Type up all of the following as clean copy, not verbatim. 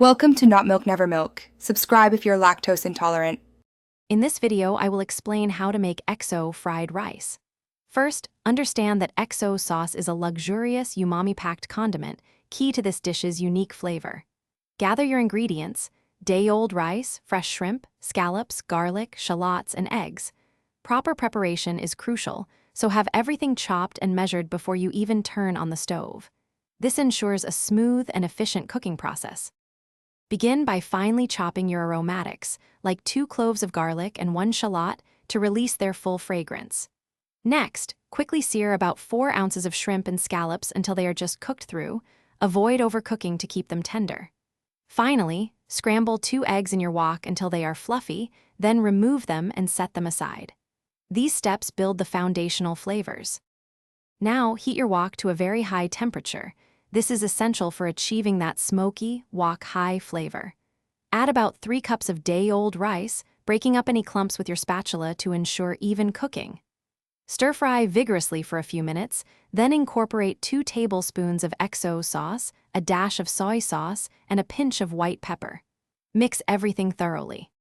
Welcome to Not Milk Never Milk. Subscribe if you're lactose intolerant. In this video, I will explain how to make XO fried rice. First, understand that XO sauce is a luxurious, umami-packed condiment, key to this dish's unique flavor. Gather your ingredients: day-old rice, fresh shrimp, scallops, garlic, shallots, and eggs. Proper preparation is crucial, so have everything chopped and measured before you even turn on the stove. This ensures a smooth and efficient cooking process. Begin by finely chopping your aromatics, like 2 cloves of garlic and 1 shallot, to release their full fragrance. Next, quickly sear about 4 ounces of shrimp and scallops until they are just cooked through. Avoid overcooking to keep them tender. Finally, scramble 2 eggs in your wok until they are fluffy, then remove them and set them aside. These steps build the foundational flavors. Now, heat your wok to a very high temperature. This is essential for achieving that smoky, wok-high flavor. Add about 3 cups of day-old rice, breaking up any clumps with your spatula to ensure even cooking. Stir-fry vigorously for a few minutes, then incorporate 2 tablespoons of XO sauce, a dash of soy sauce, and a pinch of white pepper. Mix everything thoroughly.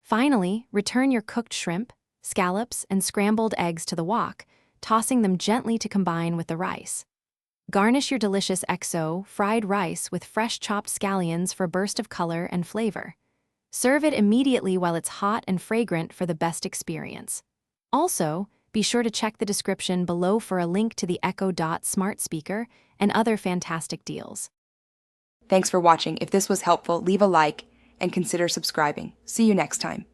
Finally, return your cooked shrimp, scallops, and scrambled eggs to the wok, tossing them gently to combine with the rice. Garnish your delicious XO fried rice with fresh chopped scallions for a burst of color and flavor. Serve it immediately while it's hot and fragrant for the best experience. Also, be sure to check the description below for a link to the Echo Dot smart speaker and other fantastic deals. Thanks for watching. If this was helpful, leave a like and consider subscribing. See you next time.